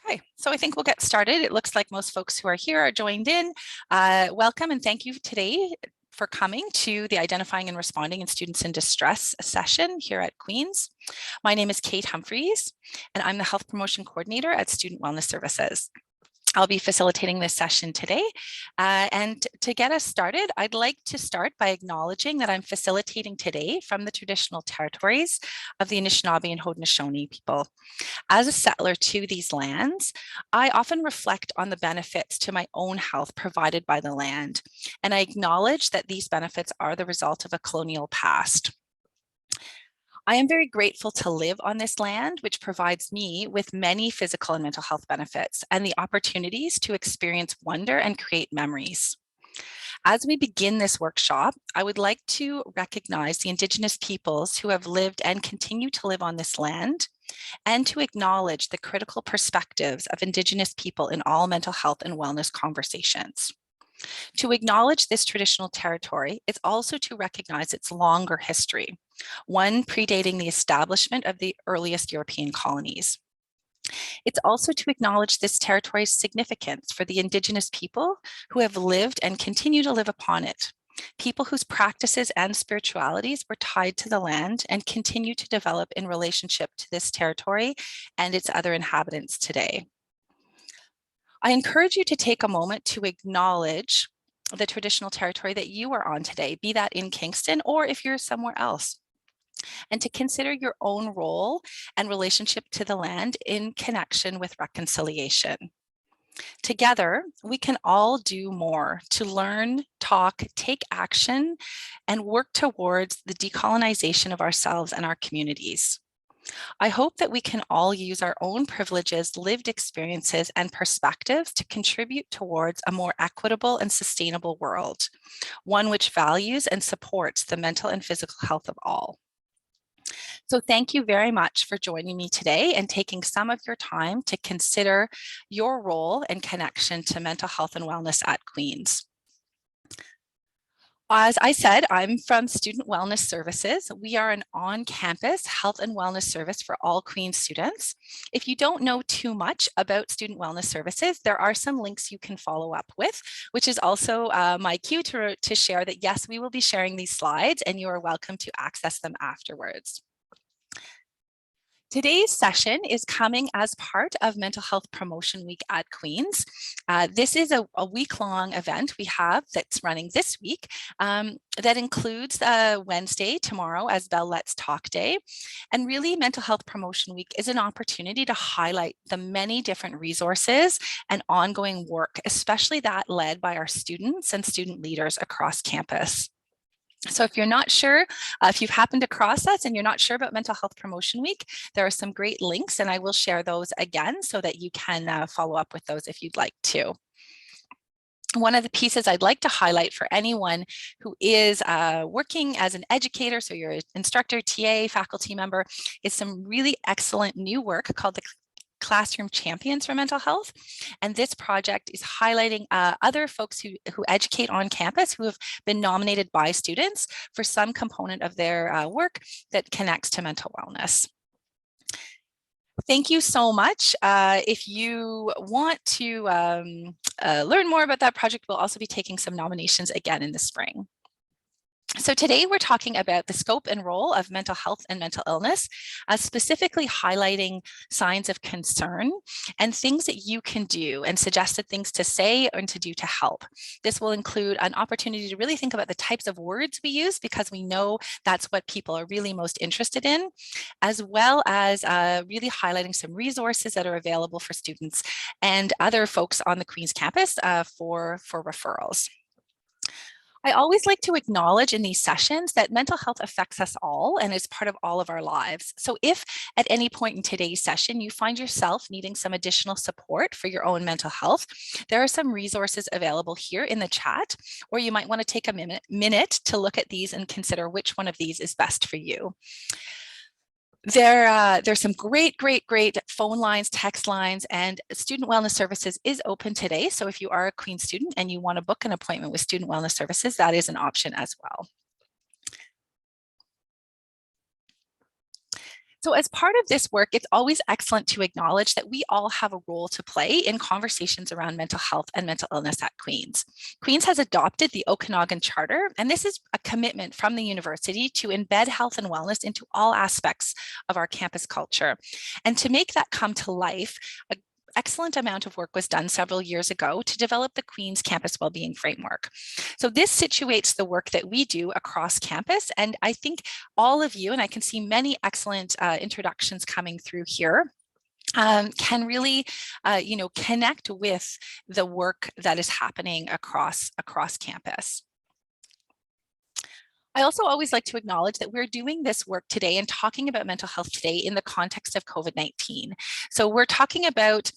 Okay, so I think we'll get started. It looks like most folks who are here are joined in. Welcome and thank you today for coming to the Identifying and Responding in Students in Distress session here at Queen's. My name is Kate Humphreys, and I'm the Health Promotion Coordinator at Student Wellness Services. I'll be facilitating this session today. And to get us started, I'd like to start by acknowledging that I'm facilitating today from the traditional territories of the Anishinaabe and Haudenosaunee people. As a settler to these lands, I often reflect on the benefits to my own health provided by the land, and I acknowledge that these benefits are the result of a colonial past. I am very grateful to live on this land, which provides me with many physical and mental health benefits and the opportunities to experience wonder and create memories. As we begin this workshop, I would like to recognize the Indigenous peoples who have lived and continue to live on this land, and to acknowledge the critical perspectives of Indigenous people in all mental health and wellness conversations. To acknowledge this traditional territory is also to recognize its longer history, one predating the establishment of the earliest European colonies. It's also to acknowledge this territory's significance for the Indigenous people who have lived and continue to live upon it, people whose practices and spiritualities were tied to the land and continue to develop in relationship to this territory and its other inhabitants today. I encourage you to take a moment to acknowledge the traditional territory that you are on today, be that in Kingston or if you're somewhere else, and to consider your own role and relationship to the land in connection with reconciliation. Together, we can all do more to learn, talk, take action, and work towards the decolonization of ourselves and our communities. I hope that we can all use our own privileges, lived experiences, and perspectives to contribute towards a more equitable and sustainable world, one which values and supports the mental and physical health of all. So thank you very much for joining me today and taking some of your time to consider your role and connection to mental health and wellness at Queen's. As I said, I'm from Student Wellness Services. We are an on-campus health and wellness service for all Queen's students. If you don't know too much about Student Wellness Services, there are some links you can follow up with, which is also my cue to share that, yes, we will be sharing these slides and you are welcome to access them afterwards. Today's session is coming as part of Mental Health Promotion Week at Queen's. This is a week-long event we have that's running this week that includes Wednesday, tomorrow, as Bell Let's Talk Day. And really, Mental Health Promotion Week is an opportunity to highlight the many different resources and ongoing work, especially that led by our students and student leaders across campus. So if you're not sure, if you've happened across us and you're not sure about Mental Health Promotion Week, there are some great links and I will share those again so that you can follow up with those if you'd like to. One of the pieces I'd like to highlight for anyone who is working as an educator, so you're an instructor, TA, faculty member, is some really excellent new work called the Classroom Champions for Mental Health. And this project is highlighting other folks who educate on campus who have been nominated by students for some component of their work that connects to mental wellness. Thank you so much. If you want to learn more about that project, we'll also be taking some nominations again in the spring. So today we're talking about the scope and role of mental health and mental illness, specifically highlighting signs of concern and things that you can do and suggested things to say and to do to help. This will include an opportunity to really think about the types of words we use because we know that's what people are really most interested in, as well as really highlighting some resources that are available for students and other folks on the Queen's campus for referrals. I always like to acknowledge in these sessions that mental health affects us all and is part of all of our lives. So if at any point in today's session you find yourself needing some additional support for your own mental health, there are some resources available here in the chat, or you might want to take a minute to look at these and consider which one of these is best for you. There's some great phone lines, text lines, and Student Wellness Services is open today. So if you are a Queen's student and you want to book an appointment with Student Wellness Services, that is an option as well. So as part of this work, it's always excellent to acknowledge that we all have a role to play in conversations around mental health and mental illness at Queen's. Queen's has adopted the OKanagan Charter, and this is a commitment from the university to embed health and wellness into all aspects of our campus culture. And to make that come to life, a excellent amount of work was done several years ago to develop the Queen's Campus Wellbeing Framework. So this situates the work that we do across campus, and I think all of you, and I can see many excellent introductions coming through here, can really, connect with the work that is happening across campus. I also always like to acknowledge that we're doing this work today and talking about mental health today in the context of COVID-19. So we're talking about,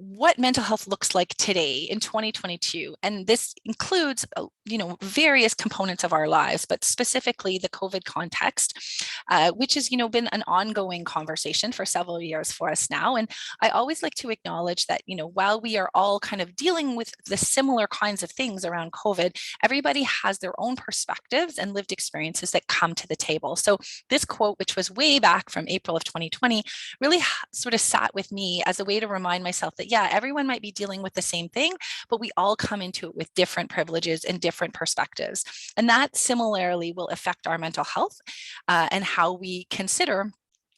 what mental health looks like today in 2022. And this includes, various components of our lives, but specifically the COVID context, which has, been an ongoing conversation for several years for us now. And I always like to acknowledge that, while we are all kind of dealing with the similar kinds of things around COVID, everybody has their own perspectives and lived experiences that come to the table. So this quote, which was way back from April of 2020, really sort of sat with me as a way to remind myself that, yeah, everyone might be dealing with the same thing, but we all come into it with different privileges and different perspectives. And that similarly will affect our mental health and how we consider,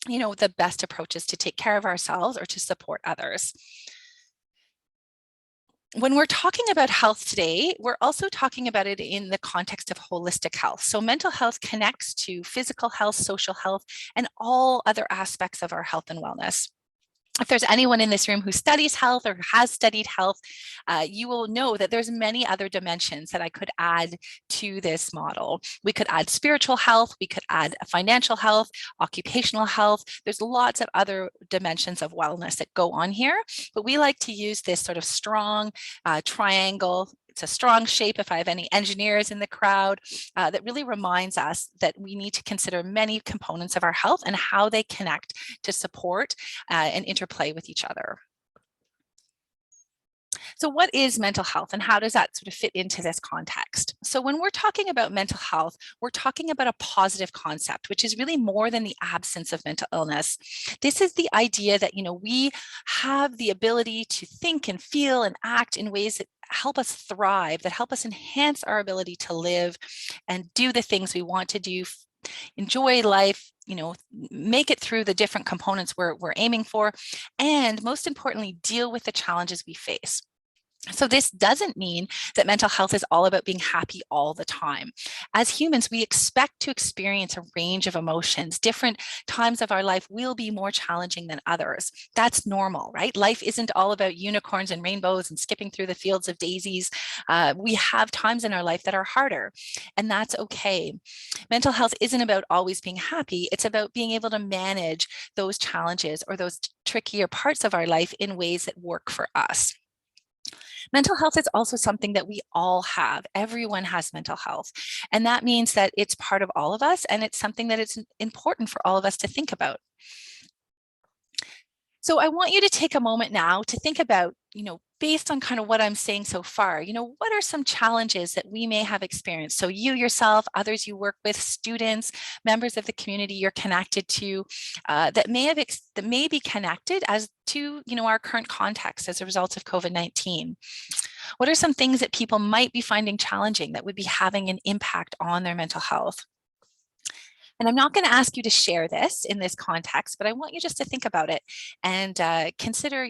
the best approaches to take care of ourselves or to support others. When we're talking about health today, we're also talking about it in the context of holistic health. So mental health connects to physical health, social health, and all other aspects of our health and wellness. If there's anyone in this room who studies health or has studied health, you will know that there's many other dimensions that I could add to this model. We could add spiritual health, we could add financial health, occupational health. There's lots of other dimensions of wellness that go on here, but we like to use this sort of strong triangle. It's a strong shape if I have any engineers in the crowd that really reminds us that we need to consider many components of our health and how they connect to support and interplay with each other. So what is mental health and how does that sort of fit into this context? So when we're talking about mental health, we're talking about a positive concept, which is really more than the absence of mental illness. This is the idea that, we have the ability to think and feel and act in ways that help us thrive, that help us enhance our ability to live and do the things we want to do, enjoy life, make it through the different components we're aiming for, and most importantly, deal with the challenges we face. So this doesn't mean that mental health is all about being happy all the time. As humans, we expect to experience a range of emotions. Different times of our life will be more challenging than others. That's normal, right? Life isn't all about unicorns and rainbows and skipping through the fields of daisies. We have times in our life that are harder, and that's okay. Mental health isn't about always being happy. It's about being able to manage those challenges or those trickier parts of our life in ways that work for us. Mental health is also something that we all have. Everyone has mental health. And that means that it's part of all of us, and it's something that it's important for all of us to think about. So I want you to take a moment now to think about, based on kind of what I'm saying so far, what are some challenges that we may have experienced? So you yourself, others you work with, students, members of the community you're connected to, that may be connected as to, our current context as a result of COVID-19. What are some things that people might be finding challenging that would be having an impact on their mental health? And I'm not going to ask you to share this in this context, but I want you just to think about it and consider,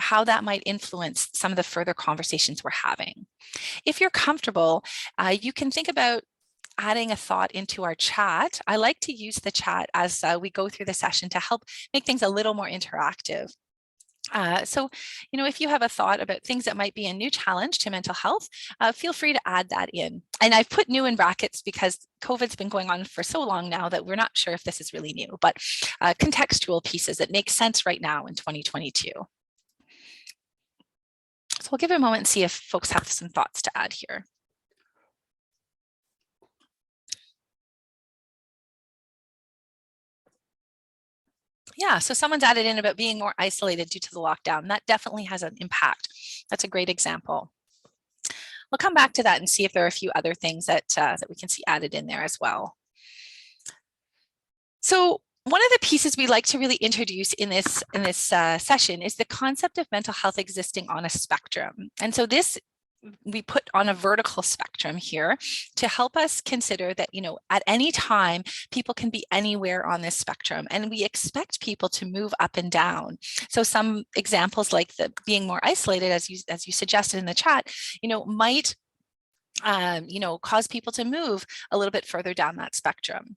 how that might influence some of the further conversations we're having. If you're comfortable, you can think about adding a thought into our chat. I like to use the chat as we go through the session to help make things a little more interactive. So, if you have a thought about things that might be a new challenge to mental health, feel free to add that in. And I've put new in brackets because COVID's been going on for so long now that we're not sure if this is really new, but contextual pieces that make sense right now in 2022. So we'll give it a moment and see if folks have some thoughts to add here. Yeah, so someone's added in about being more isolated due to the lockdown. That definitely has an impact. That's a great example. We'll come back to that and see if there are a few other things that we can see added in there as well. So one of the pieces we like to really introduce in this session is the concept of mental health existing on a spectrum. And so this we put on a vertical spectrum here to help us consider that, at any time, people can be anywhere on this spectrum, and we expect people to move up and down. So some examples like the being more isolated, as you suggested in the chat, might cause people to move a little bit further down that spectrum.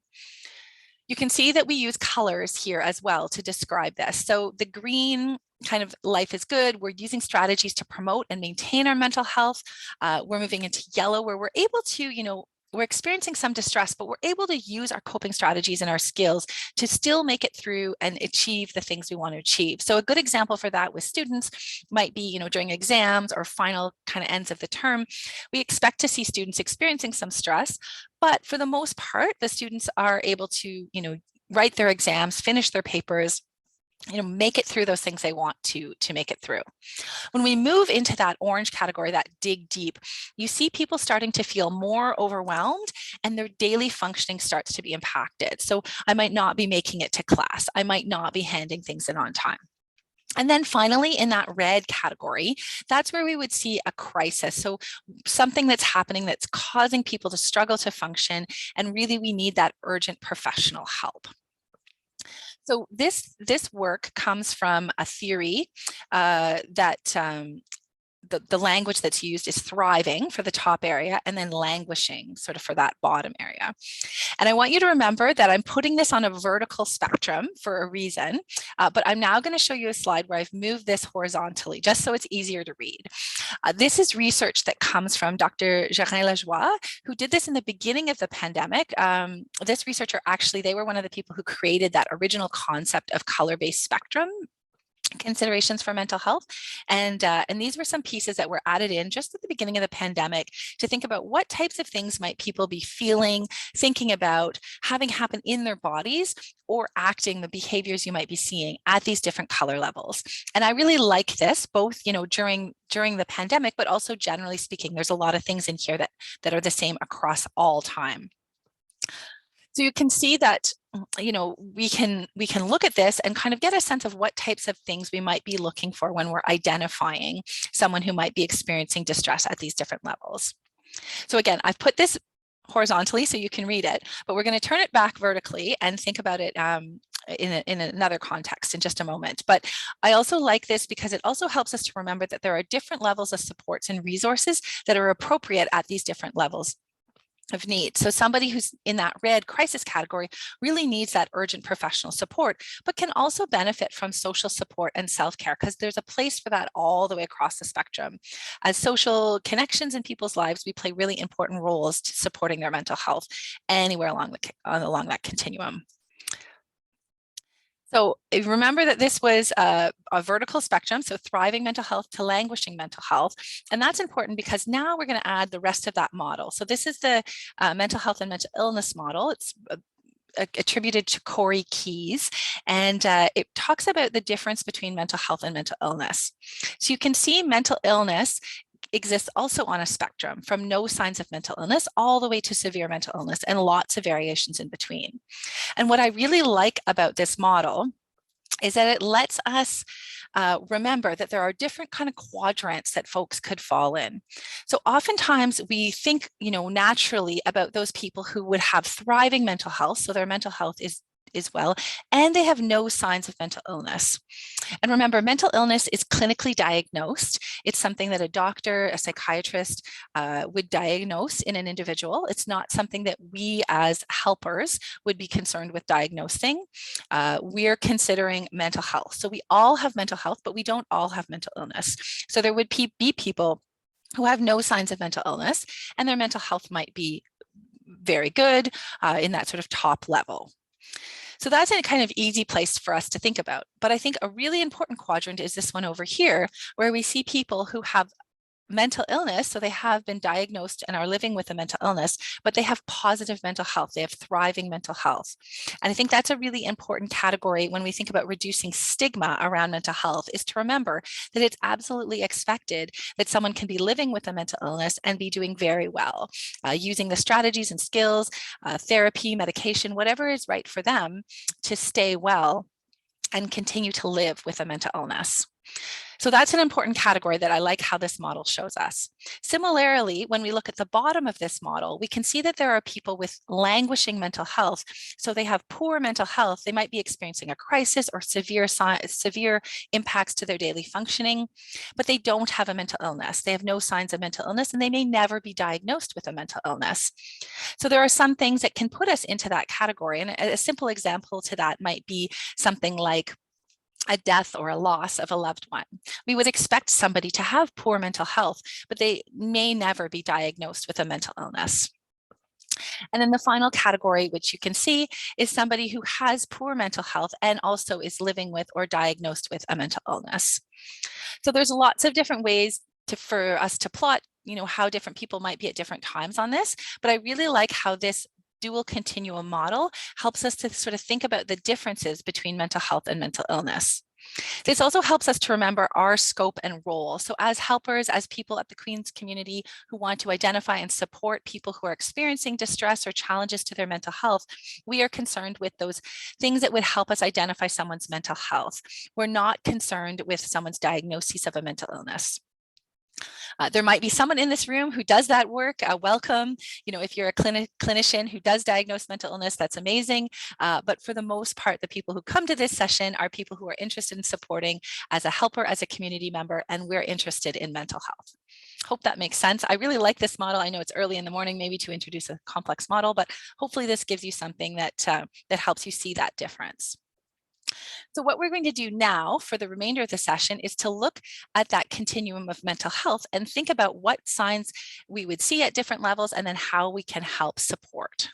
You can see that we use colors here as well to describe this. So the green kind of life is good. We're using strategies to promote and maintain our mental health. We're moving into yellow, where we're able to, we're experiencing some distress, but we're able to use our coping strategies and our skills to still make it through and achieve the things we want to achieve. So a good example for that with students might be, during exams or final kind of ends of the term, we expect to see students experiencing some stress, but for the most part, the students are able to, write their exams, finish their papers, make it through those things they want to make it through. When we move into that orange category, that dig deep, you see people starting to feel more overwhelmed and their daily functioning starts to be impacted. So I might not be making it to class. I might not be handing things in on time. And then finally, in that red category, that's where we would see a crisis. So something that's happening that's causing people to struggle to function, and really we need that urgent professional help. So this work comes from a theory that the language that's used is thriving for the top area and then languishing sort of for that bottom area. And I want you to remember that I'm putting this on a vertical spectrum for a reason, but I'm now going to show you a slide where I've moved this horizontally just so it's easier to read. This is research that comes from Dr. Gérin-Lajoie, who did this in the beginning of the pandemic. This researcher, actually, they were one of the people who created that original concept of color-based spectrum considerations for mental health. And these were some pieces that were added in just at the beginning of the pandemic to think about what types of things might people be feeling, thinking about, having happen in their bodies, or acting, the behaviors you might be seeing at these different color levels. And I really like this, both during the pandemic, but also generally speaking. There's a lot of things in here that are the same across all time. So you can see that, we can look at this and kind of get a sense of what types of things we might be looking for when we're identifying someone who might be experiencing distress at these different levels. So again, I've put this horizontally so you can read it, but we're going to turn it back vertically and think about it in another context in just a moment. But I also like this because it also helps us to remember that there are different levels of supports and resources that are appropriate at these different levels of need. So somebody who's in that red crisis category really needs that urgent professional support, but can also benefit from social support and self-care, because there's a place for that all the way across the spectrum. As social connections in people's lives, we play really important roles to supporting their mental health anywhere along that continuum. So remember that this was a vertical spectrum, so thriving mental health to languishing mental health. And that's important because now we're going to add the rest of that model. So this is the mental health and mental illness model. It's attributed to Corey Keyes, and it talks about the difference between mental health and mental illness. So you can see mental illness exists also on a spectrum from no signs of mental illness all the way to severe mental illness, and lots of variations in between. And what I really like about this model is that it lets us remember that there are different kind of quadrants that folks could fall in. So oftentimes we think, naturally about those people who would have thriving mental health, so their mental health is well, and they have no signs of mental illness. And remember, mental illness is clinically diagnosed. It's something that a doctor, a psychiatrist would diagnose in an individual. It's not something that we as helpers would be concerned with diagnosing. We're considering mental health. So we all have mental health, but we don't all have mental illness. So there would be people who have no signs of mental illness, and their mental health might be very good in that sort of top level. So that's a kind of easy place for us to think about. But I think a really important quadrant is this one over here, where we see people who have mental illness, so they have been diagnosed and are living with a mental illness, but they have positive mental health. They have thriving mental health. And I think that's a really important category when we think about reducing stigma around mental health, is to remember that it's absolutely expected that someone can be living with a mental illness and be doing very well, using the strategies and skills, therapy, medication, whatever is right for them to stay well and continue to live with a mental illness. So that's an important category that I like how this model shows us. Similarly, when we look at the bottom of this model, we can see that there are people with languishing mental health. So they have poor mental health. They might be experiencing a crisis or severe impacts to their daily functioning, but they don't have a mental illness. They have no signs of mental illness, and they may never be diagnosed with a mental illness. So there are some things that can put us into that category. And a simple example to that might be something like a death or a loss of a loved one. We would expect somebody to have poor mental health, but they may never be diagnosed with a mental illness. And then the final category, which you can see, is somebody who has poor mental health and also is living with or diagnosed with a mental illness. So there's lots of different ways for us to plot, how different people might be at different times on this, but I really like how this dual continuum model helps us to sort of think about the differences between mental health and mental illness. This also helps us to remember our scope and role. So as helpers, as people at the Queen's community who want to identify and support people who are experiencing distress or challenges to their mental health, we are concerned with those things that would help us identify someone's mental health. We're not concerned with someone's diagnosis of a mental illness. There might be someone in this room who does that work. Welcome. If you're a clinician who does diagnose mental illness, that's amazing. But for the most part, the people who come to this session are people who are interested in supporting as a helper, as a community member, and we're interested in mental health. Hope that makes sense. I really like this model. I know it's early in the morning maybe to introduce a complex model, but hopefully this gives you something that helps you see that difference. So what we're going to do now for the remainder of the session is to look at that continuum of mental health and think about what signs we would see at different levels and then how we can help support.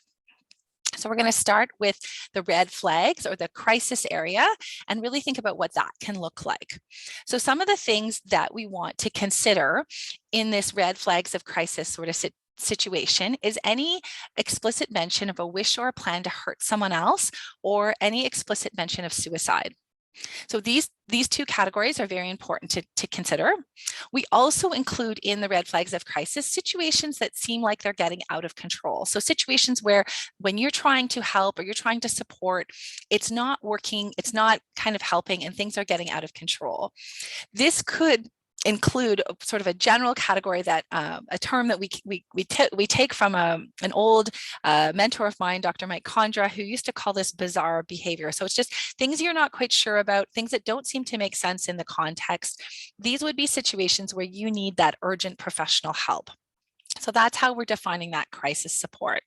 So we're going to start with the red flags or the crisis area and really think about what that can look like. So some of the things that we want to consider in this red flags of crisis sort of situation is any explicit mention of a wish or a plan to hurt someone else, or any explicit mention of suicide. So these two categories are very important to consider. We also include in the red flags of crisis situations that seem like they're getting out of control. So situations where when you're trying to help or you're trying to support, it's not working, it's not kind of helping, and things are getting out of control. This could include sort of a general category that a term that we take from an old mentor of mine, Dr. Mike Condra, who used to call this bizarre behavior. So it's just things you're not quite sure about, things that don't seem to make sense in the context. These would be situations where you need that urgent professional help. So that's how we're defining that crisis support.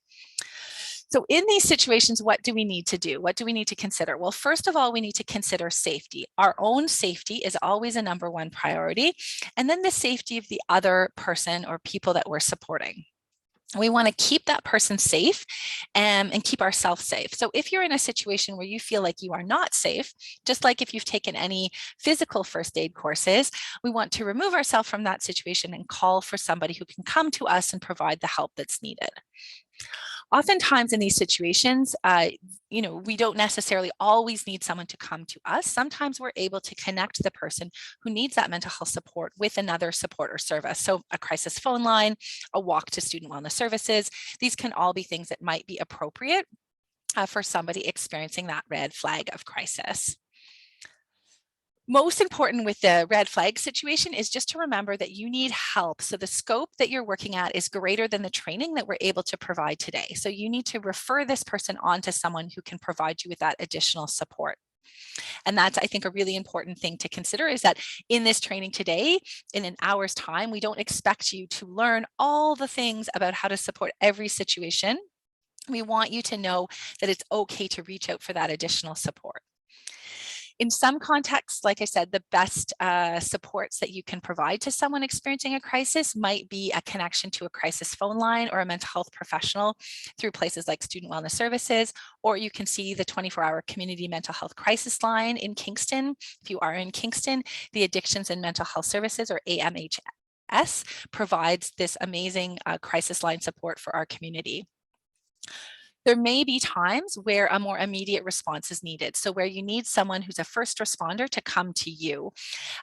So in these situations, what do we need to do? What do we need to consider? Well, first of all, we need to consider safety. Our own safety is always a number one priority, and then the safety of the other person or people that we're supporting. We want to keep that person safe and keep ourselves safe. So if you're in a situation where you feel like you are not safe, just like if you've taken any physical first aid courses, we want to remove ourselves from that situation and call for somebody who can come to us and provide the help that's needed. Oftentimes in these situations, we don't necessarily always need someone to come to us. Sometimes we're able to connect the person who needs that mental health support with another support or service. So a crisis phone line, a walk to student wellness services, these can all be things that might be appropriate for somebody experiencing that red flag of crisis. Most important with the red flag situation is just to remember that you need help. So the scope that you're working at is greater than the training that we're able to provide today. So you need to refer this person on to someone who can provide you with that additional support. And that's, I think, a really important thing to consider, is that in this training today, in an hour's time, we don't expect you to learn all the things about how to support every situation. We want you to know that it's okay to reach out for that additional support. In some contexts, like I said, the best supports that you can provide to someone experiencing a crisis might be a connection to a crisis phone line or a mental health professional through places like student wellness services, or you can see the 24-hour community mental health crisis line in Kingston. If you are in Kingston, the Addictions and Mental Health Services, or AMHS, provides this amazing crisis line support for our community. There may be times where a more immediate response is needed. So where you need someone who's a first responder to come to you.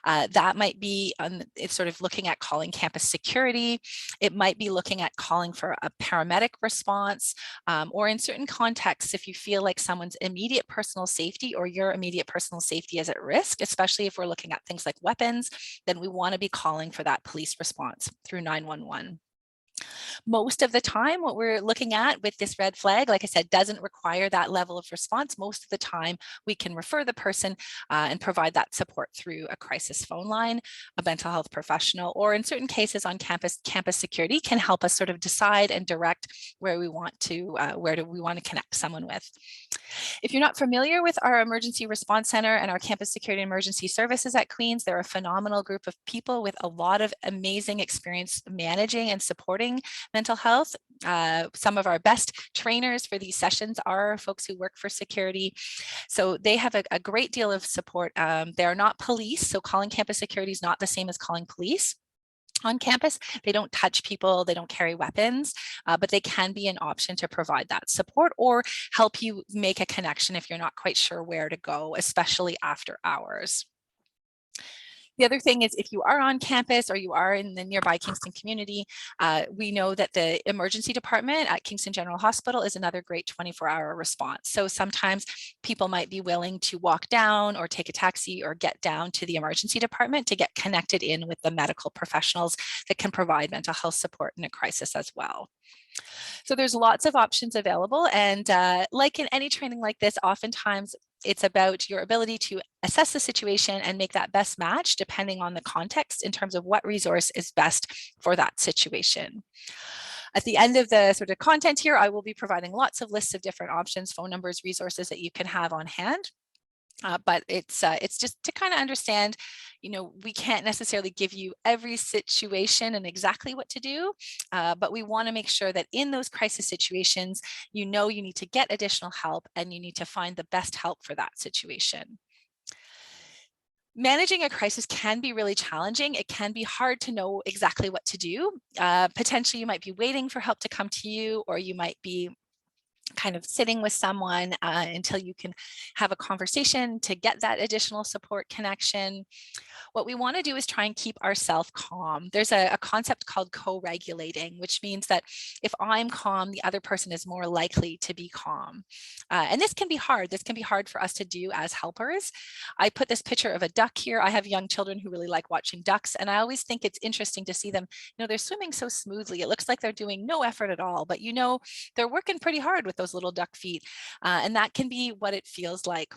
That might be it's sort of looking at calling campus security. It might be looking at calling for a paramedic response, or in certain contexts, if you feel like someone's immediate personal safety or your immediate personal safety is at risk, especially if we're looking at things like weapons, then we want to be calling for that police response through 911. Most of the time, what we're looking at with this red flag, like I said, doesn't require that level of response. Most of the time, we can refer the person and provide that support through a crisis phone line, a mental health professional, or in certain cases on campus, campus security can help us sort of decide and direct where we want to, where do we want to connect someone with. If you're not familiar with our Emergency Response Center and our Campus Security Emergency Services at Queen's, they're a phenomenal group of people with a lot of amazing experience managing and supporting mental health. Some of our best trainers for these sessions are folks who work for security. So they have a great deal of support. They're not police, so calling campus security is not the same as calling police. On campus, they don't touch people, they don't carry weapons, but they can be an option to provide that support or help you make a connection if you're not quite sure where to go, especially after hours. The other thing is if you are on campus or you are in the nearby Kingston community, we know that the emergency department at Kingston General Hospital is another great 24-hour response. So sometimes people might be willing to walk down or take a taxi or get down to the emergency department to get connected in with the medical professionals that can provide mental health support in a crisis as well. So there's lots of options available. And like in any training like this, oftentimes it's about your ability to assess the situation and make that best match depending on the context in terms of what resource is best for that situation. At the end of the sort of content here, I will be providing lots of lists of different options, phone numbers, resources that you can have on hand. But it's just to kind of understand, you know, we can't necessarily give you every situation and exactly what to do, but we want to make sure that in those crisis situations, you know, you need to get additional help and you need to find the best help for that situation. Managing a crisis can be really challenging. It can be hard to know exactly what to do. Potentially, you might be waiting for help to come to you, or you might be kind of sitting with someone until you can have a conversation to get that additional support connection. What we want to do is try and keep ourselves calm. There's a concept called co-regulating, which means that if I'm calm, the other person is more likely to be calm. And this can be hard. This can be hard for us to do as helpers. I put this picture of a duck here. I have young children who really like watching ducks, and I always think it's interesting to see them, you know, they're swimming so smoothly. It looks like they're doing no effort at all, but you know, they're working pretty hard with those little duck feet. And that can be what it feels like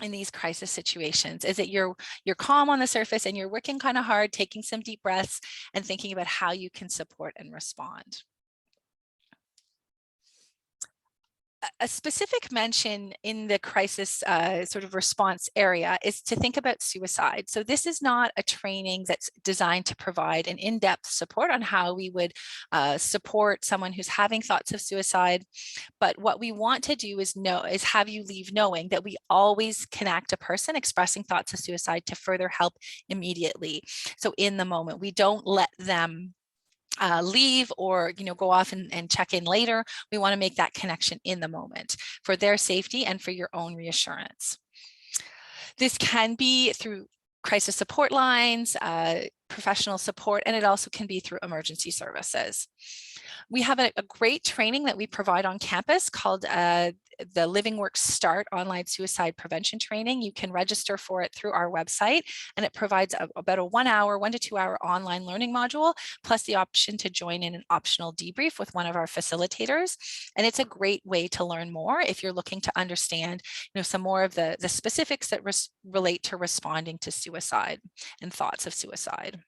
in these crisis situations, is that you're calm on the surface and you're working kind of hard, taking some deep breaths and thinking about how you can support and respond. A specific mention in the crisis sort of response area is to think about suicide. So this is not a training that's designed to provide an in-depth support on how we would support someone who's having thoughts of suicide. But what we want to do is have you leave knowing that we always connect a person expressing thoughts of suicide to further help immediately. So in the moment, we don't let them leave or, you know, go off and check in later. We want to make that connection in the moment for their safety and for your own reassurance. This can be through crisis support lines, professional support, and it also can be through emergency services. We have a great training that we provide on campus called the Living Works Start online suicide prevention training. You can register for it through our website, and it provides about a 1 to 2 hour online learning module, plus the option to join in an optional debrief with one of our facilitators. And it's a great way to learn more if you're looking to understand, you know, some more of the specifics that relate to responding to suicide and thoughts of suicide.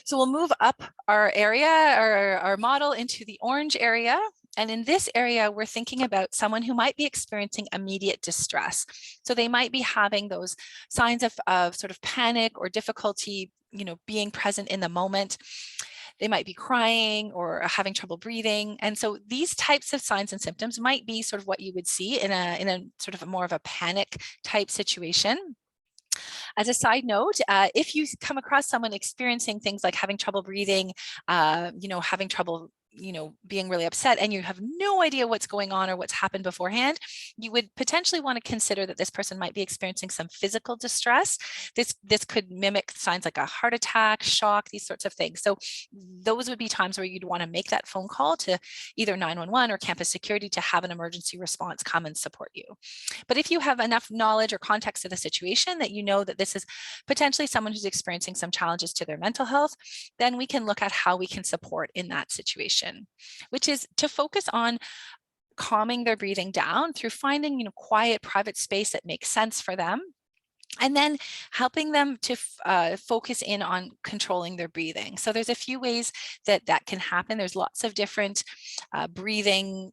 So we'll move up our area, our model, into the orange area. And in this area, we're thinking about someone who might be experiencing immediate distress. So they might be having those signs of sort of panic or difficulty, you know, being present in the moment. They might be crying or having trouble breathing. And so these types of signs and symptoms might be sort of what you would see in a sort of more of a panic type situation. As a side note, if you come across someone experiencing things like having trouble breathing, having trouble being really upset, and you have no idea what's going on or what's happened beforehand, you would potentially want to consider that this person might be experiencing some physical distress. This could mimic signs like a heart attack, shock, these sorts of things. So those would be times where you'd want to make that phone call to either 911 or campus security to have an emergency response come and support you. But if you have enough knowledge or context of the situation that you know that this is potentially someone who's experiencing some challenges to their mental health, then we can look at how we can support in that situation, which is to focus on calming their breathing down through finding, quiet, private space that makes sense for them, and then helping them to focus in on controlling their breathing. So there's a few ways that can happen. There's lots of different breathing,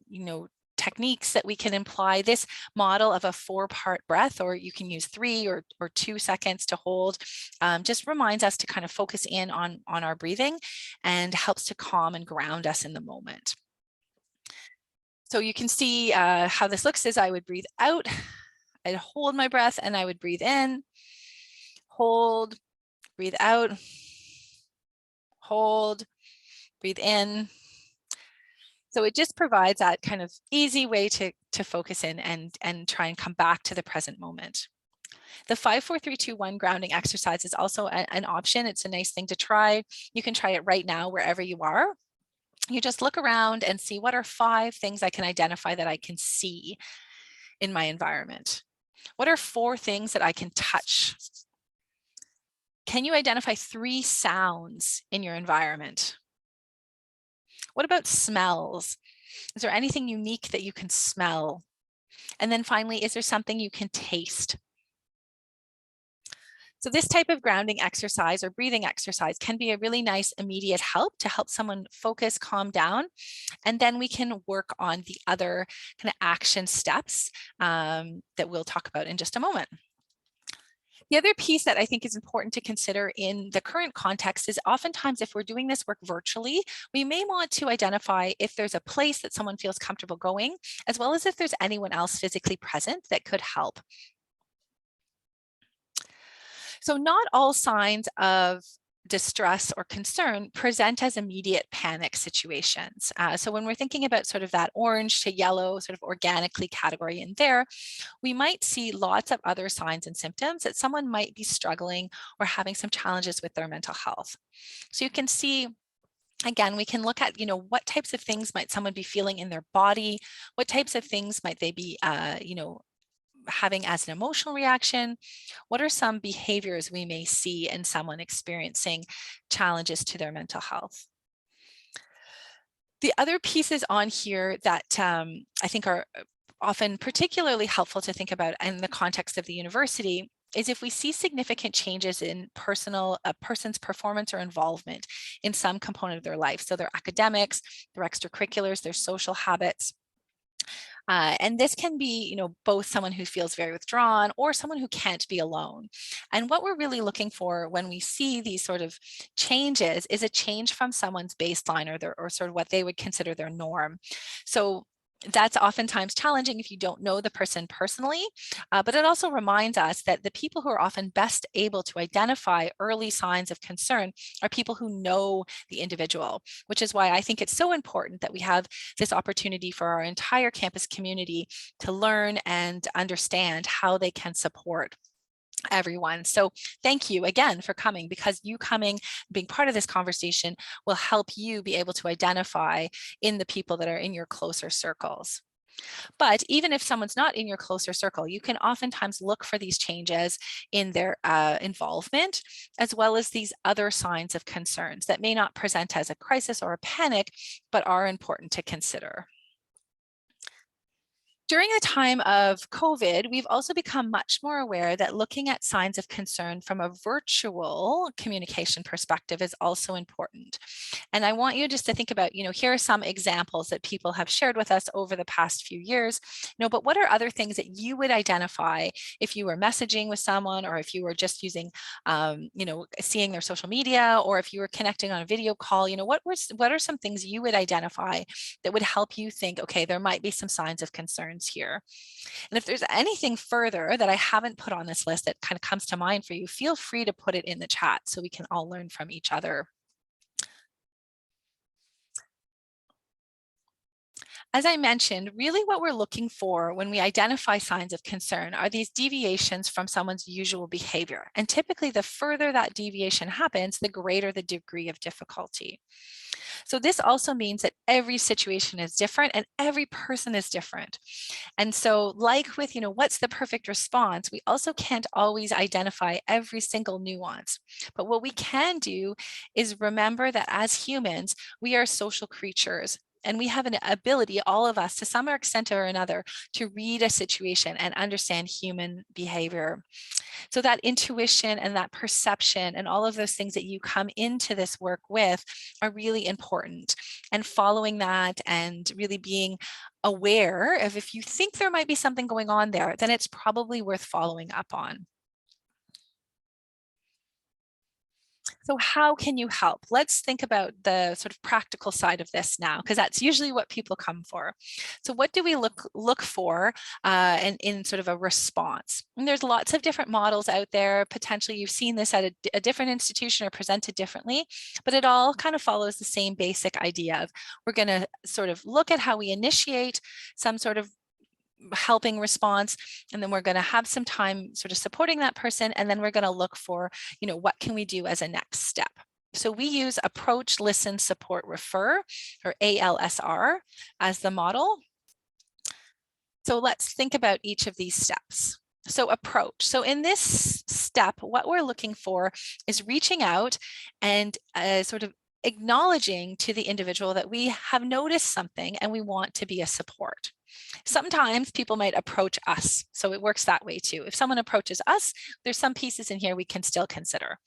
techniques that we can apply. This model of a 4-part breath, or you can use 3 or 2 seconds to hold, just reminds us to kind of focus in on our breathing and helps to calm and ground us in the moment. So you can see how this looks is I would breathe out, I'd hold my breath, and I would breathe in, hold, breathe out, hold, breathe in. So it just provides that kind of easy way to focus in and try and come back to the present moment. The 5, 4, 3, 2, 1 grounding exercise is also an option. It's a nice thing to try. You can try it right now wherever you are. You just look around and see what are 5 things I can identify that I can see in my environment. What are 4 things that I can touch? Can you identify 3 sounds in your environment? What about smells? Is there anything unique that you can smell? And then finally, is there something you can taste? So this type of grounding exercise or breathing exercise can be a really nice immediate help to help someone focus, calm down, and then we can work on the other kind of action steps that we'll talk about in just a moment. The other piece that I think is important to consider in the current context is oftentimes if we're doing this work virtually, we may want to identify if there's a place that someone feels comfortable going, as well as if there's anyone else physically present that could help. So not all signs of distress or concern present as immediate panic situations. So when we're thinking about sort of that orange to yellow sort of organically category in there, we might see lots of other signs and symptoms that someone might be struggling or having some challenges with their mental health. So you can see, again, we can look at, what types of things might someone be feeling in their body? What types of things might they be, having as an emotional reaction? What are some behaviors we may see in someone experiencing challenges to their mental health? The other pieces on here that I think are often particularly helpful to think about in the context of the university is if we see significant changes in a person's performance or involvement in some component of their life. So their academics, their extracurriculars, their social habits. And this can be, both someone who feels very withdrawn or someone who can't be alone. And what we're really looking for when we see these sort of changes is a change from someone's baseline or sort of what they would consider their norm. So that's oftentimes challenging if you don't know the person personally, but it also reminds us that the people who are often best able to identify early signs of concern are people who know the individual, which is why I think it's so important that we have this opportunity for our entire campus community to learn and understand how they can support everyone. So thank you again for coming, because you coming, being part of this conversation will help you be able to identify in the people that are in your closer circles. But even if someone's not in your closer circle, you can oftentimes look for these changes in their involvement, as well as these other signs of concerns that may not present as a crisis or a panic, but are important to consider. During the time of COVID, we've also become much more aware that looking at signs of concern from a virtual communication perspective is also important. And I want you just to think about, here are some examples that people have shared with us over the past few years, but what are other things that you would identify if you were messaging with someone, or if you were just using, seeing their social media, or if you were connecting on a video call, what are some things you would identify that would help you think, okay, there might be some signs of concerns questions here. And if there's anything further that I haven't put on this list that kind of comes to mind for you, feel free to put it in the chat so we can all learn from each other. As I mentioned, really what we're looking for when we identify signs of concern are these deviations from someone's usual behavior. And typically, the further that deviation happens, the greater the degree of difficulty. So this also means that every situation is different and every person is different. And so like with, what's the perfect response, we also can't always identify every single nuance. But what we can do is remember that as humans, we are social creatures. And we have an ability, all of us, to some extent or another, to read a situation and understand human behavior. So that intuition and that perception and all of those things that you come into this work with are really important. And following that and really being aware of, if you think there might be something going on there, then it's probably worth following up on. So how can you help? Let's think about the sort of practical side of this now, because that's usually what people come for. So what do we look for in sort of a response? And there's lots of different models out there. Potentially you've seen this at a different institution or presented differently, but it all kind of follows the same basic idea of, we're going to sort of look at how we initiate some sort of helping response, and then we're going to have some time sort of supporting that person, and then we're going to look for, what can we do as a next step. So we use approach, listen, support, refer, or ALSR as the model. So let's think about each of these steps. So approach. So in this step, what we're looking for is reaching out and sort of acknowledging to the individual that we have noticed something and we want to be a support. Sometimes people might approach us, so it works that way too. If someone approaches us, there's some pieces in here we can still consider.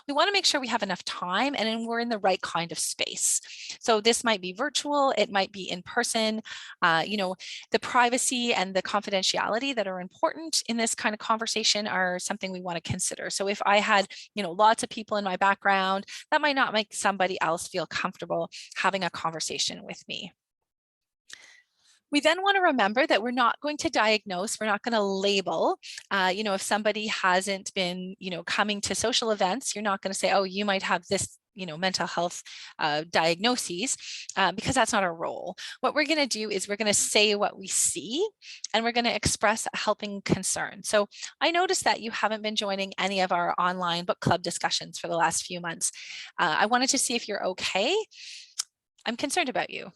We want to make sure we have enough time and we're in the right kind of space. So this might be virtual, it might be in person. The privacy and the confidentiality that are important in this kind of conversation are something we want to consider. So if I had, lots of people in my background, that might not make somebody else feel comfortable having a conversation with me. We then want to remember that we're not going to diagnose, we're not going to label. If somebody hasn't been, coming to social events, you're not going to say, oh, you might have this, mental health diagnoses, because that's not our role. What we're going to do is we're going to say what we see, and we're going to express a helping concern. So I noticed that you haven't been joining any of our online book club discussions for the last few months. I wanted to see if you're okay. I'm concerned about you.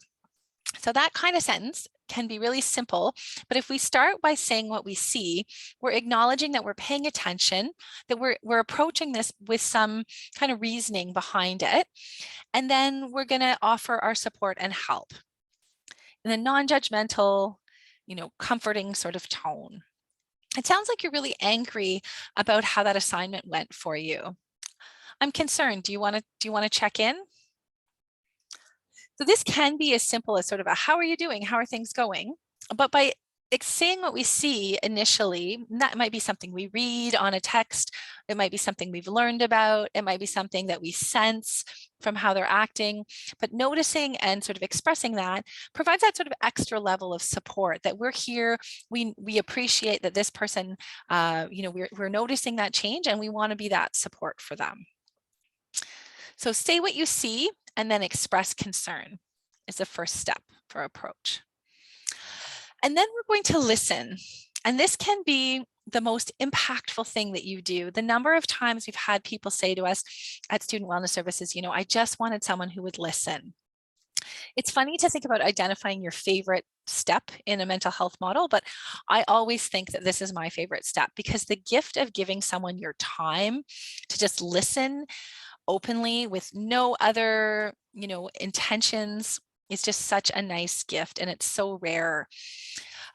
So that kind of sentence can be really simple, but if we start by saying what we see, we're acknowledging that we're paying attention, that we're approaching this with some kind of reasoning behind it, and then we're going to offer our support and help in a non-judgmental, comforting sort of tone. It sounds like you're really angry about how that assignment went for you. I'm concerned. Do you want to check in? So this can be as simple as sort of a, how are you doing? How are things going? But by saying what we see initially, that might be something we read on a text. It might be something we've learned about. It might be something that we sense from how they're acting. But noticing and sort of expressing that provides that sort of extra level of support, that we're here. We appreciate that this person, we're noticing that change, and we want to be that support for them. So say what you see and then express concern is the first step for approach. And then we're going to listen. And this can be the most impactful thing that you do. The number of times we've had people say to us at Student Wellness Services, I just wanted someone who would listen. It's funny to think about identifying your favorite step in a mental health model, but I always think that this is my favorite step, because the gift of giving someone your time to just listen openly with no other, intentions is just such a nice gift, and it's so rare.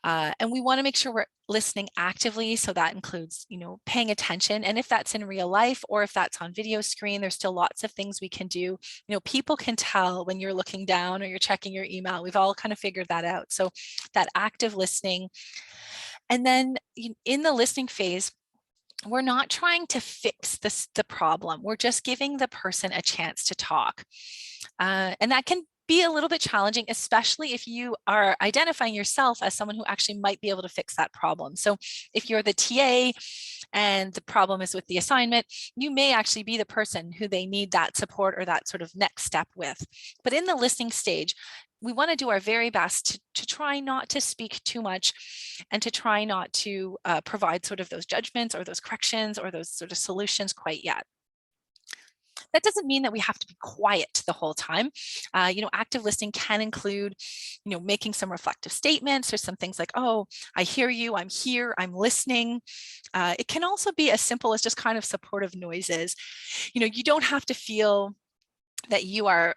And we want to make sure we're listening actively. So that includes, paying attention. And if that's in real life or if that's on video screen, there's still lots of things we can do. People can tell when you're looking down or you're checking your email. We've all kind of figured that out. So that active listening. And then in the listening phase, we're not trying to fix the problem. We're just giving the person a chance to talk. And that can be a little bit challenging, especially if you are identifying yourself as someone who actually might be able to fix that problem. So if you're the TA and the problem is with the assignment, you may actually be the person who they need that support or that sort of next step with. But in the listening stage, we want to do our very best to try not to speak too much and to try not to provide sort of those judgments or those corrections or those sort of solutions quite yet. That doesn't mean that we have to be quiet the whole time. Active listening can include, making some reflective statements or some things like, oh, I hear you, I'm here, I'm listening. It can also be as simple as just kind of supportive noises. You don't have to feel that you are,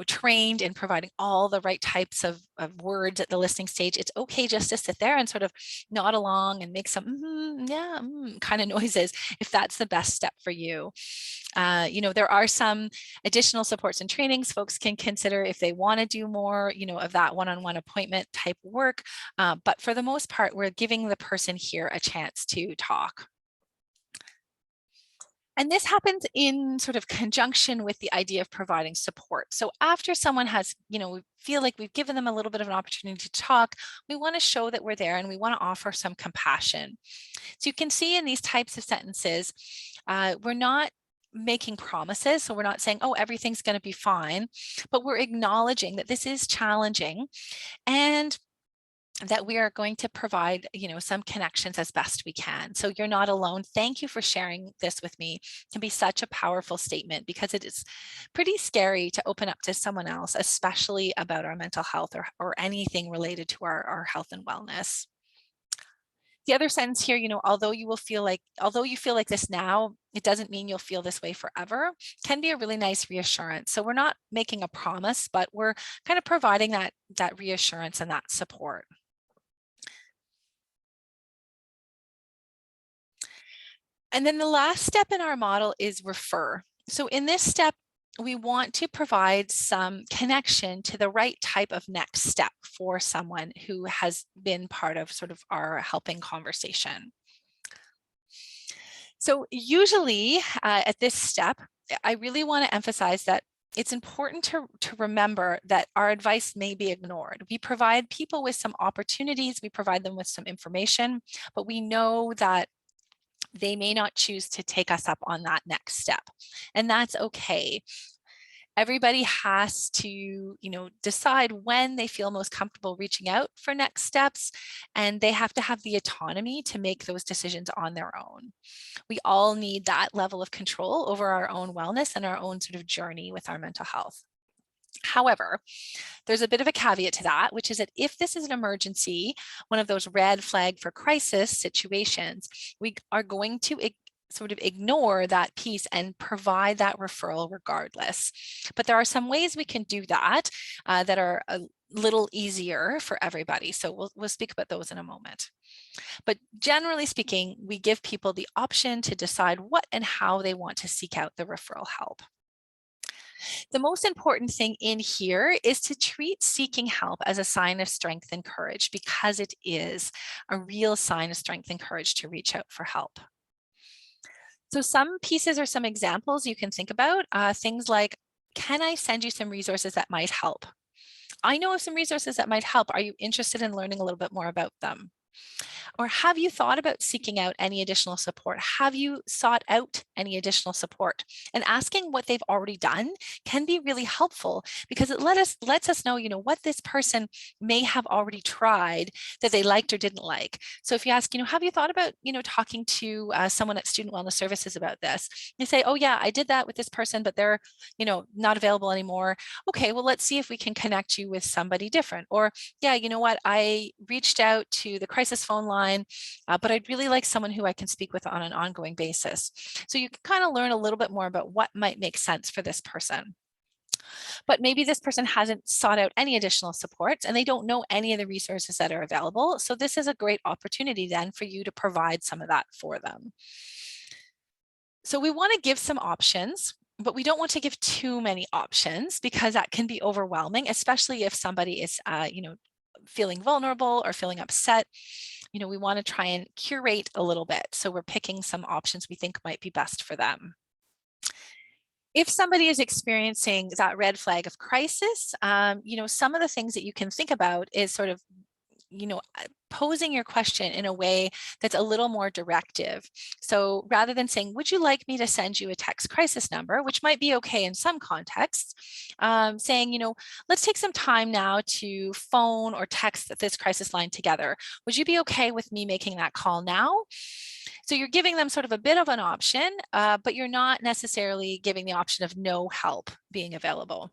trained in providing all the right types of words at the listening stage. It's okay just to sit there and sort of nod along and make some kind of noises if that's the best step for you. There are some additional supports and trainings folks can consider if they want to do more, of that one-on-one appointment type work. But for the most part, we're giving the person here a chance to talk. And this happens in sort of conjunction with the idea of providing support. So after someone has, we feel like we've given them a little bit of an opportunity to talk, we want to show that we're there and we want to offer some compassion. So you can see in these types of sentences, we're not making promises. So we're not saying, oh, everything's going to be fine, but we're acknowledging that this is challenging and that we are going to provide, some connections as best we can. So you're not alone. Thank you for sharing this with me. It can be such a powerful statement because it is pretty scary to open up to someone else, especially about our mental health or anything related to our health and wellness. The other sentence here, although you feel like this now, it doesn't mean you'll feel this way forever, can be a really nice reassurance. So we're not making a promise, but we're kind of providing that reassurance and that support. And then the last step in our model is refer. So in this step, we want to provide some connection to the right type of next step for someone who has been part of sort of our helping conversation. So usually at this step, I really want to emphasize that it's important to remember that our advice may be ignored. We provide people with some opportunities, we provide them with some information, but we know that they may not choose to take us up on that next step. And that's okay. Everybody has to, decide when they feel most comfortable reaching out for next steps, and they have to have the autonomy to make those decisions on their own. We all need that level of control over our own wellness and our own sort of journey with our mental health. However, there's a bit of a caveat to that, which is that if this is an emergency, one of those red flag for crisis situations, we are going to sort of ignore that piece and provide that referral regardless. But there are some ways we can do that that are a little easier for everybody. So we'll speak about those in a moment. But generally speaking, we give people the option to decide what and how they want to seek out the referral help. The most important thing in here is to treat seeking help as a sign of strength and courage, because it is a real sign of strength and courage to reach out for help. So some pieces or some examples you can think about, things like, can I send you some resources that might help? I know of some resources that might help. Are you interested in learning a little bit more about them? Or have you thought about seeking out any additional support? Have you sought out any additional support? And asking what they've already done can be really helpful, because it lets us know, what this person may have already tried that they liked or didn't like. So if you ask, have you thought about, talking to someone at Student Wellness Services about this? They say, oh yeah, I did that with this person, but they're, not available anymore. Okay, well, let's see if we can connect you with somebody different. Or yeah, you know what? I reached out to the crisis phone line, but I'd really like someone who I can speak with on an ongoing basis. So you can kind of learn a little bit more about what might make sense for this person. But maybe this person hasn't sought out any additional supports and they don't know any of the resources that are available. So this is a great opportunity then for you to provide some of that for them. So we want to give some options, but we don't want to give too many options, because that can be overwhelming, especially if somebody is, feeling vulnerable or feeling upset. We want to try and curate a little bit. So we're picking some options we think might be best for them. If somebody is experiencing that red flag of crisis, some of the things that you can think about is sort of posing your question in a way that's a little more directive. So rather than saying, would you like me to send you a text crisis number, which might be okay in some contexts, saying, let's take some time now to phone or text this crisis line together. Would you be okay with me making that call now? So you're giving them sort of a bit of an option, but you're not necessarily giving the option of no help being available.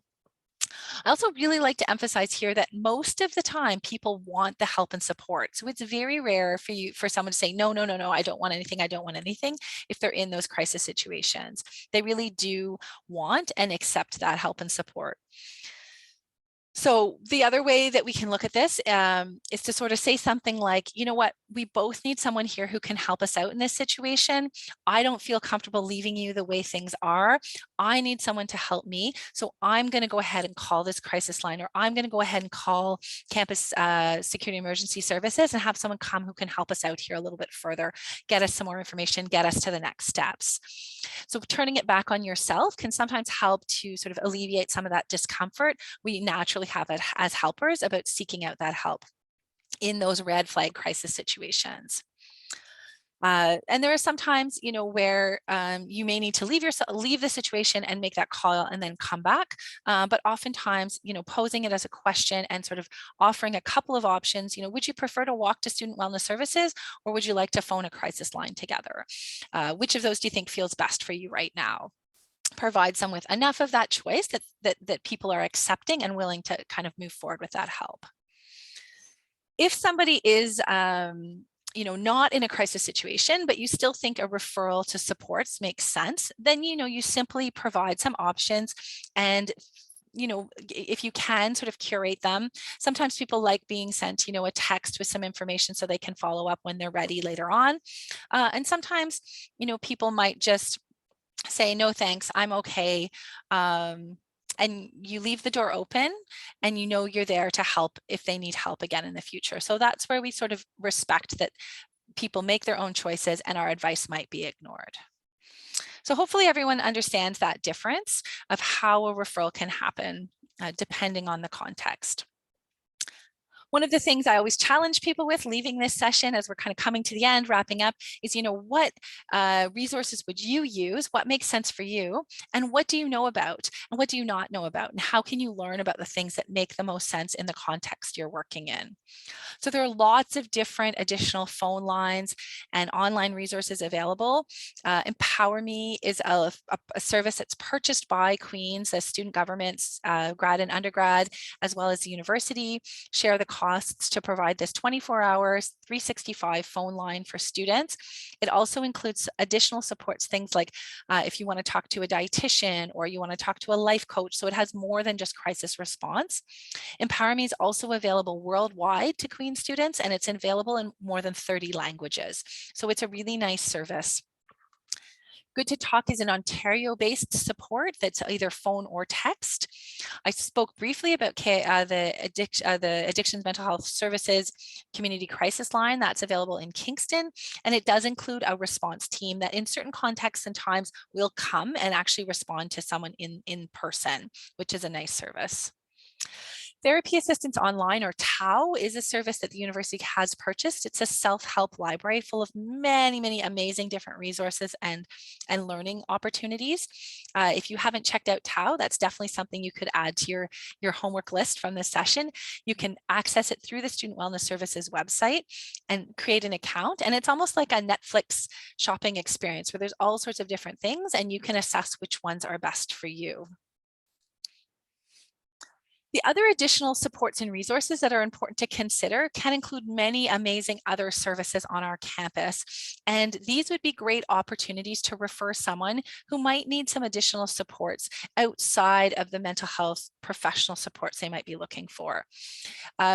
I also really like to emphasize here that most of the time people want the help and support. So it's very rare for someone to say, no, no, no, no, I don't want anything. I don't want anything. If they're in those crisis situations, they really do want and accept that help and support. So the other way that we can look at this is to sort of say something like, you know what, we both need someone here who can help us out in this situation. I don't feel comfortable leaving you the way things are. I need someone to help me. So I'm going to go ahead and call this crisis line, or I'm going to go ahead and call campus security emergency services and have someone come who can help us out here a little bit further, get us some more information, get us to the next steps. So turning it back on yourself can sometimes help to sort of alleviate some of that discomfort we naturally have it as helpers about seeking out that help in those red flag crisis situations. And there are some times, where you may need to leave the situation and make that call and then come back. But oftentimes, posing it as a question and sort of offering a couple of options, would you prefer to walk to student wellness services, or would you like to phone a crisis line together? Which of those do you think feels best for you right now? Provides them with enough of that choice that people are accepting and willing to kind of move forward with that help. If somebody is not in a crisis situation, but you still think a referral to supports makes sense, then you simply provide some options, and if you can sort of curate them. Sometimes people like being sent a text with some information so they can follow up when they're ready later on, and sometimes people might just say, no, thanks, I'm okay. And you leave the door open, and you're there to help if they need help again in the future. So that's where we sort of respect that people make their own choices and our advice might be ignored. So hopefully everyone understands that difference of how a referral can happen depending on the context. One of the things I always challenge people with leaving this session, as we're kind of coming to the end, wrapping up, is, what resources would you use? What makes sense for you? And what do you know about? And what do you not know about? And how can you learn about the things that make the most sense in the context you're working in? So there are lots of different additional phone lines and online resources available. Empower Me is a service that's purchased by Queen's, the student governments, grad and undergrad, as well as the university, share the costs to provide this 24 hours, 365 phone line for students. It also includes additional supports, things like if you want to talk to a dietitian or you want to talk to a life coach. So it has more than just crisis response. Empower Me is also available worldwide to Queen's students, and it's available in more than 30 languages. So it's a really nice service. Good to Talk is an Ontario-based support that's either phone or text. I spoke briefly about the Addictions Mental Health Services Community Crisis Line that's available in Kingston, and it does include a response team that in certain contexts and times will come and actually respond to someone in person, which is a nice service. Therapy Assistance Online, or TAO, is a service that the university has purchased. It's a self-help library full of many, many amazing different resources and learning opportunities. If you haven't checked out TAO, that's definitely something you could add to your homework list from this session. You can access it through the Student Wellness Services website and create an account. And it's almost like a Netflix shopping experience where there's all sorts of different things and you can assess which ones are best for you. The other additional supports and resources that are important to consider can include many amazing other services on our campus. And these would be great opportunities to refer someone who might need some additional supports outside of the mental health professional supports they might be looking for.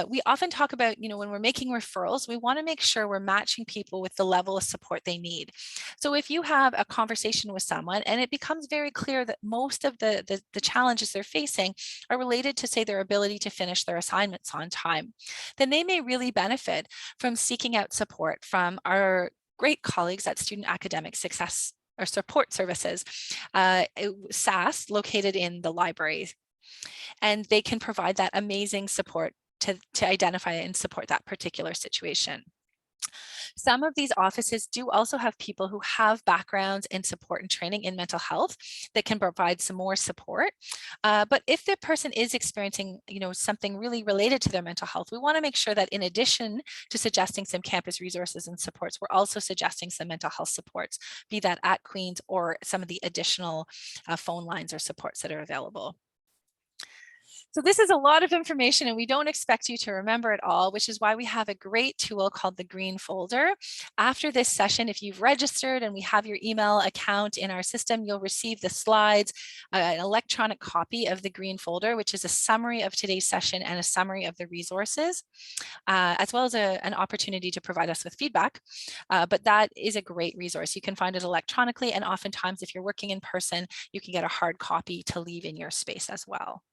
We often talk about, when we're making referrals, we want to make sure we're matching people with the level of support they need. So if you have a conversation with someone and it becomes very clear that most of the challenges they're facing are related to, say, their ability to finish their assignments on time, then they may really benefit from seeking out support from our great colleagues at Student Academic Success or support services, SAS, located in the library. And they can provide that amazing support to identify and support that particular situation. Some of these offices do also have people who have backgrounds in support and training in mental health that can provide some more support. But if the person is experiencing, something really related to their mental health, we want to make sure that in addition to suggesting some campus resources and supports, we're also suggesting some mental health supports, be that at Queen's or some of the additional phone lines or supports that are available. So this is a lot of information and we don't expect you to remember it all, which is why we have a great tool called the Green Folder. After this session, if you've registered and we have your email account in our system, you'll receive the slides, an electronic copy of the Green Folder, which is a summary of today's session and a summary of the resources, as well as an opportunity to provide us with feedback. But that is a great resource. You can find it electronically, and oftentimes if you're working in person, you can get a hard copy to leave in your space as well.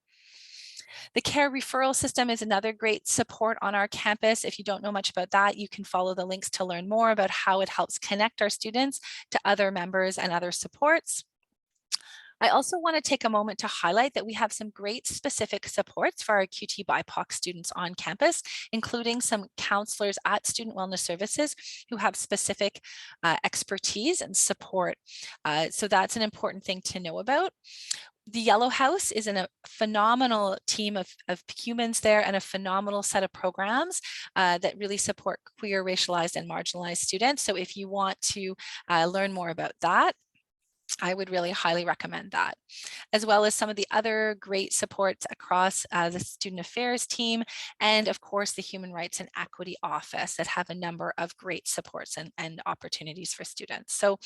The care referral system is another great support on our campus. If you don't know much about that, you can follow the links to learn more about how it helps connect our students to other members and other supports. I also want to take a moment to highlight that we have some great specific supports for our QT BIPOC students on campus, including some counselors at Student Wellness Services who have specific expertise and support. So that's an important thing to know about. The Yellow House is in a phenomenal team of humans there and a phenomenal set of programs that really support queer, racialized, and marginalized students. So if you want to learn more about that, I would really highly recommend that, as well as some of the other great supports across the Student Affairs team, and of course the Human Rights and Equity Office that have a number of great supports and opportunities for students. So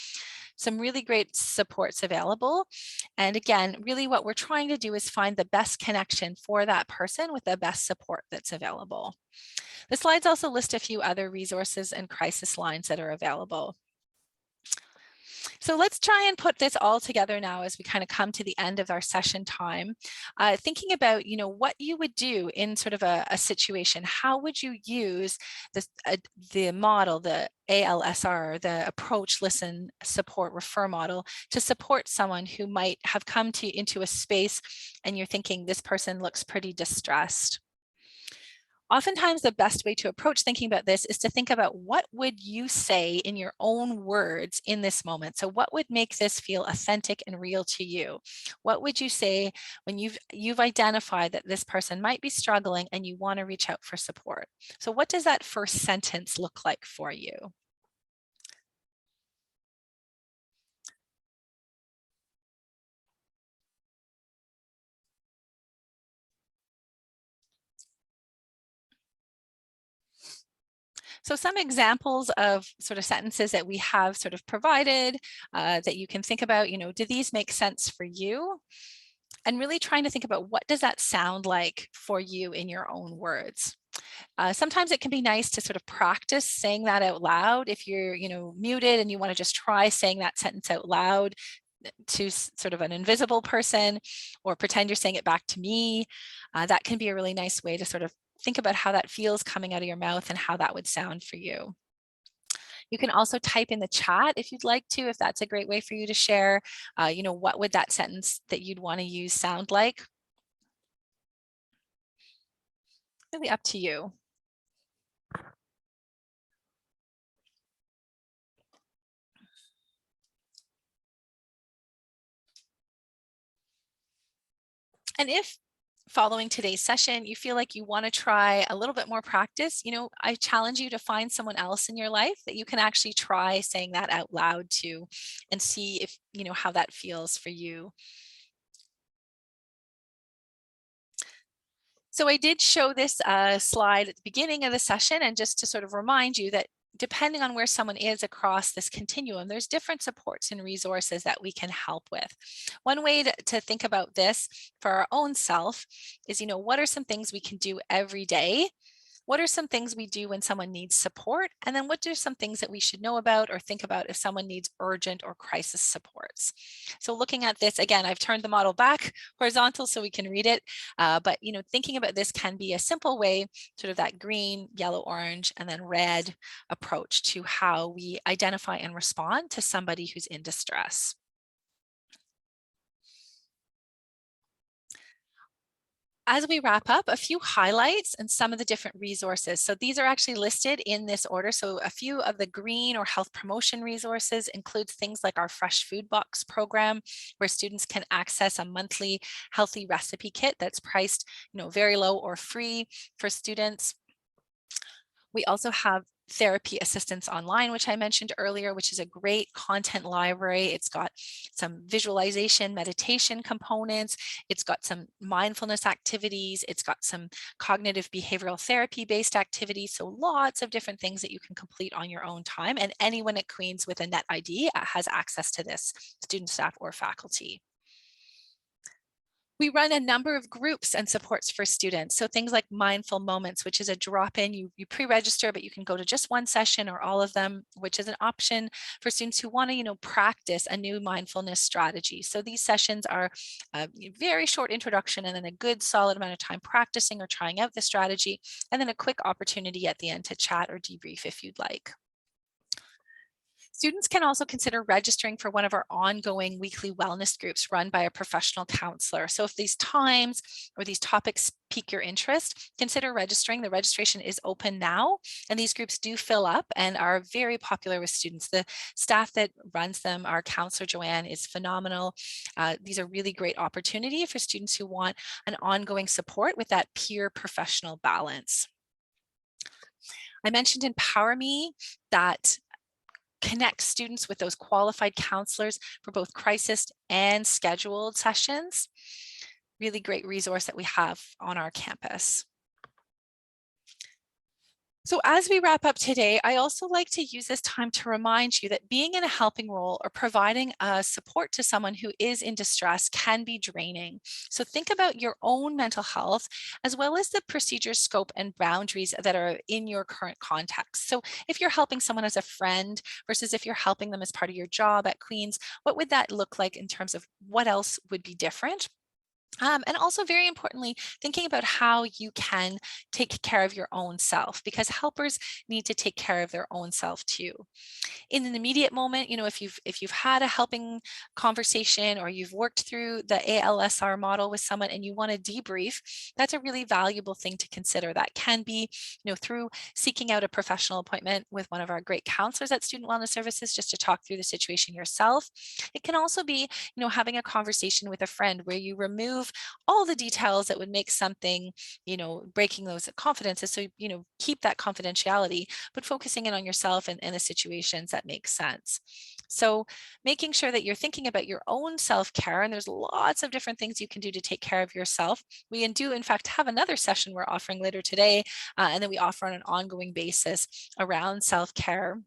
some really great supports available. And again, really what we're trying to do is find the best connection for that person with the best support that's available. The slides also list a few other resources and crisis lines that are available. So let's try and put this all together now as we kind of come to the end of our session time, thinking about, what you would do in sort of a situation. How would you use this, the model, the ALSR, the approach, listen, support, refer model to support someone who might have come into a space and you're thinking this person looks pretty distressed? Oftentimes, the best way to approach thinking about this is to think about what would you say in your own words in this moment. So what would make this feel authentic and real to you? What would you say when you've identified that this person might be struggling and you want to reach out for support? So what does that first sentence look like for you? So some examples of sort of sentences that we have sort of provided that you can think about, do these make sense for you? And really trying to think about what does that sound like for you in your own words. Sometimes it can be nice to sort of practice saying that out loud. If you're, muted and you want to just try saying that sentence out loud to sort of an invisible person, or pretend you're saying it back to me, that can be a really nice way to sort of think about how that feels coming out of your mouth and how that would sound for you. You can also type in the chat if you'd like to, if that's a great way for you to share, what would that sentence that you'd want to use sound like? Really up to you. And if following today's session, you feel like you want to try a little bit more practice, I challenge you to find someone else in your life that you can actually try saying that out loud to and see if, how that feels for you. So I did show this slide at the beginning of the session, and just to sort of remind you that depending on where someone is across this continuum, there's different supports and resources that we can help with. One way to think about this for our own self is, what are some things we can do every day What are some things we do when someone needs support? And then what are some things that we should know about or think about if someone needs urgent or crisis supports? So looking at this, again, I've turned the model back horizontal so we can read it. But thinking about this can be a simple way, sort of that green, yellow, orange, and then red approach to how we identify and respond to somebody who's in distress. As we wrap up, a few highlights and some of the different resources. So these are actually listed in this order. So a few of the green or health promotion resources includes things like our Fresh Food Box program, where students can access a monthly healthy recipe kit that's priced, very low or free for students. We also have therapy assistance online, which I mentioned earlier, which is a great content library. It's got some visualization, meditation components. It's got some mindfulness activities. It's got some cognitive behavioral therapy based activities. So lots of different things that you can complete on your own time. And anyone at Queen's with a net ID has access to this, student, staff, or faculty. We run a number of groups and supports for students. So things like Mindful Moments, which is a drop-in, you pre-register, but you can go to just one session or all of them, which is an option for students who want to, practice a new mindfulness strategy. So these sessions are a very short introduction and then a good solid amount of time practicing or trying out the strategy, and then a quick opportunity at the end to chat or debrief if you'd like. Students can also consider registering for one of our ongoing weekly wellness groups run by a professional counselor. So if these times or these topics pique your interest, consider registering. The registration is open now, and these groups do fill up and are very popular with students. The staff that runs them, our counselor Joanne, is phenomenal. These are really great opportunity for students who want an ongoing support with that peer professional balance. I mentioned Empower Me, that connect students with those qualified counselors for both crisis and scheduled sessions. Really great resource that we have on our campus. So as we wrap up today, I also like to use this time to remind you that being in a helping role or providing support to someone who is in distress can be draining. So think about your own mental health, as well as the procedure scope and boundaries that are in your current context. So if you're helping someone as a friend versus if you're helping them as part of your job at Queen's, what would that look like in terms of what else would be different? And also, very importantly, thinking about how you can take care of your own self, because helpers need to take care of their own self too. In an immediate moment, if you've had a helping conversation or you've worked through the ALSR model with someone and you want to debrief, that's a really valuable thing to consider. That can be, through seeking out a professional appointment with one of our great counselors at Student Wellness Services just to talk through the situation yourself. It can also be, having a conversation with a friend where you remove all the details that would make something, breaking those confidences. So, keep that confidentiality, but focusing in on yourself and the situations that make sense. So making sure that you're thinking about your own self-care, and there's lots of different things you can do to take care of yourself. We do, in fact, have another session we're offering later today, and then we offer on an ongoing basis around self-care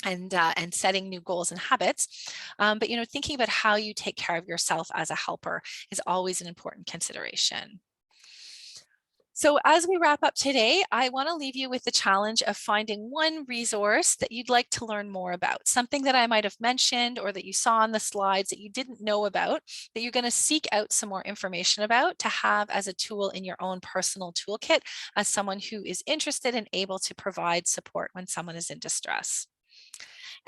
and setting new goals and habits. But thinking about how you take care of yourself as a helper is always an important consideration. So as we wrap up today, I want to leave you with the challenge of finding one resource that you'd like to learn more about, something that I might have mentioned or that you saw on the slides that you didn't know about, that you're going to seek out some more information about to have as a tool in your own personal toolkit as someone who is interested and able to provide support when someone is in distress.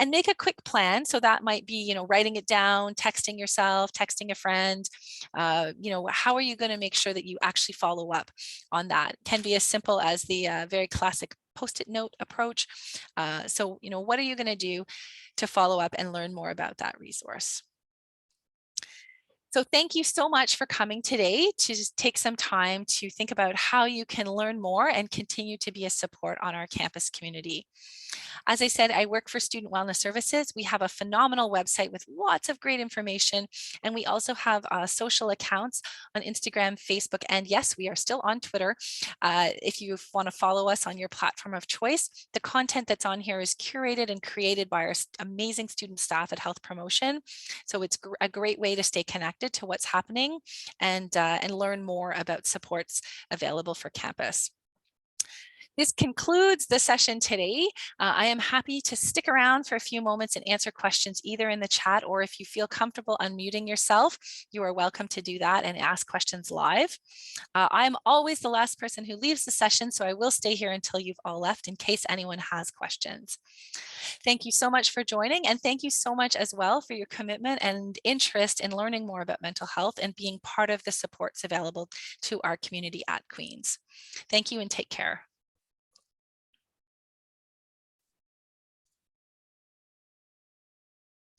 And make a quick plan. So that might be, writing it down, texting yourself, texting a friend. How are you going to make sure that you actually follow up on that? It can be as simple as the very classic Post-it note approach. So, what are you going to do to follow up and learn more about that resource? So thank you so much for coming today to just take some time to think about how you can learn more and continue to be a support on our campus community. As I said, I work for Student Wellness Services. We have a phenomenal website with lots of great information, and we also have social accounts on Instagram, Facebook, and yes, we are still on Twitter. If you want to follow us on your platform of choice, the content that's on here is curated and created by our amazing student staff at Health Promotion. So it's a great way to stay connected to what's happening and learn more about supports available for campus. This concludes the session today. I am happy to stick around for a few moments and answer questions either in the chat, or if you feel comfortable unmuting yourself, you are welcome to do that and ask questions live. I'm always the last person who leaves the session, so I will stay here until you've all left in case anyone has questions. Thank you so much for joining, and thank you so much as well for your commitment and interest in learning more about mental health and being part of the supports available to our community at Queen's. Thank you and take care.